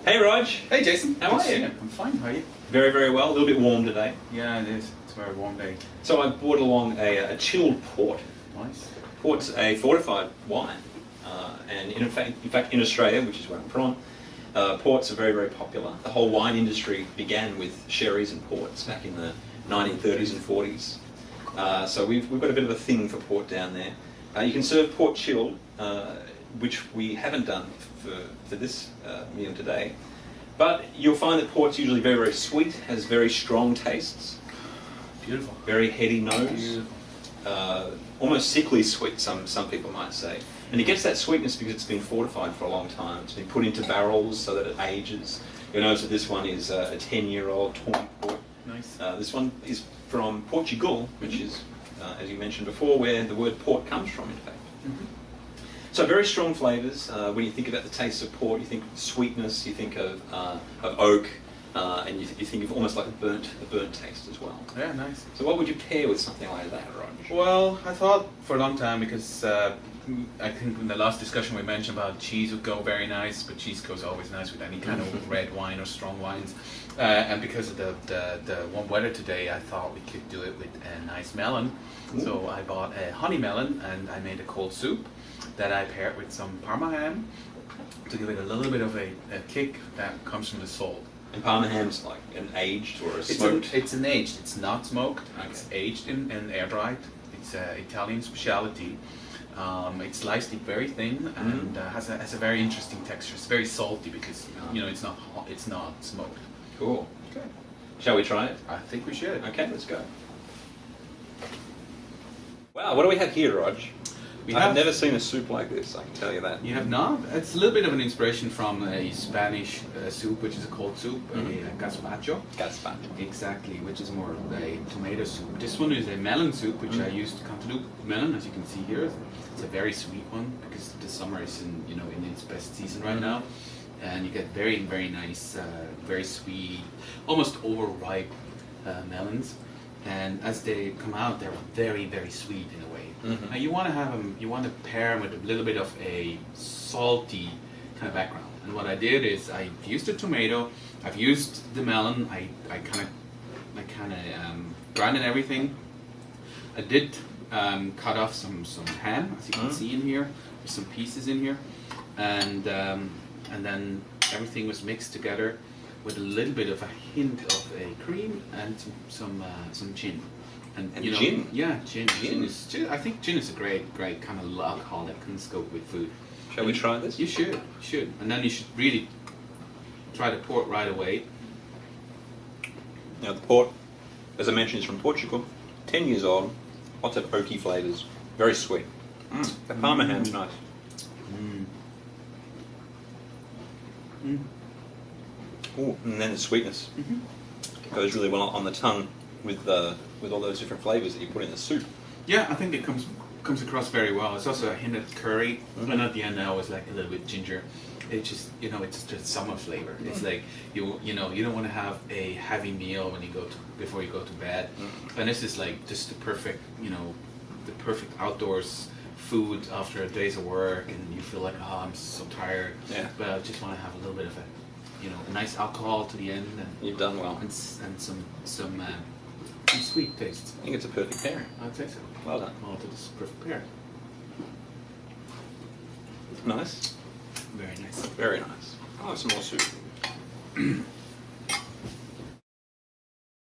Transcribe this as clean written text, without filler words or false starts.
Hey Rog. Hey Jason. How are you? I'm fine, how are you? Very, very well. A little bit warm today. Yeah, it is. It's a very warm day. So I brought along a chilled port. Nice. Port's a fortified wine. And in fact, in Australia, which is where I'm from, ports are very, very popular. The whole wine industry began with sherries and ports back in the 1930s and 40s. So we've got a bit of a thing for port down there. You can serve port chilled, which we haven't done for this meal today. But you'll find that port's usually very, very sweet, has very strong tastes. Beautiful. Very heady nose. Beautiful. Almost sickly sweet, some people might say. And it gets that sweetness because it's been fortified for a long time. It's been put into barrels so that it ages. You'll notice that this one is a 10-year-old Torn port. Nice. This one is from Portugal, which is, as you mentioned before, where the word port comes from, in fact. Mm-hmm. So very strong flavours. When you think about the taste of port, you think sweetness, you think of oak, and you think of almost like a burnt taste as well. Yeah, nice. So what would you pair with something like that, Rog? Well, I thought for a long time because I think in the last discussion we mentioned about cheese would go very nice, but cheese goes always nice with any kind of red wine or strong wines. And because of the warm weather today, I thought we could do it with a nice melon. Ooh. So I bought a honey melon and I made a cold soup that I paired with some Parma ham to give it a little bit of a kick that comes from the salt. And Parma ham's like an aged or a smoked? It's an aged. It's not smoked. Okay. It's aged and air dried. It's an Italian specialty. It's sliced very thin and has a very interesting texture. It's very salty because it's not hot, it's not smoked. Cool. Okay. Shall we try it? I think we should. Okay, let's go. Wow, what do we have here, Rog? I've never seen a soup like this, I can tell you that. You have not? It's a little bit of an inspiration from a Spanish soup, which is a cold soup, a gazpacho. Gazpacho. Exactly, which is more a tomato soup. This one is a melon soup, which I used cantaloupe melon, as you can see here. It's a very sweet one because the summer is in its best season right now, and you get very, very nice, very sweet, almost overripe melons. And as they come out, they're very, very sweet in a way. Now you want to have them, you want to pair them with a little bit of a salty kind of background. And what I did is I used a tomato, I've used the melon, I kind of grinded everything. I did cut off some ham, as you can see in here. There's some pieces in here, and then everything was mixed together with a little bit of a hint of a cream and some gin. And gin? Yeah, gin. I think gin is a great kind of alcohol that can scope with food. Shall we try this? You should. And then you should really try the port right away. Now the port, as I mentioned, is from Portugal. 10 years old. Lots of oaky flavours. Very sweet. The Parma ham's nice. Ooh, and then the sweetness goes really well on the tongue with all those different flavours that you put in the soup. Yeah, I think it comes across very well. It's also a hint of curry, and at the end I always like a little bit ginger. It just it's just summer flavor. It's like you don't want to have a heavy meal when before you go to bed, and this is like just the perfect the perfect outdoors food after a day's of work, and you feel like I'm so tired. Yeah. But I just want to have a little bit of a a nice alcohol to the end, and you've done well, and some sweet tastes. I think it's a perfect pairing. I'd say so. Well done. Well, it's a perfect pair. Nice. Very nice. Very nice. I'll have some more soup.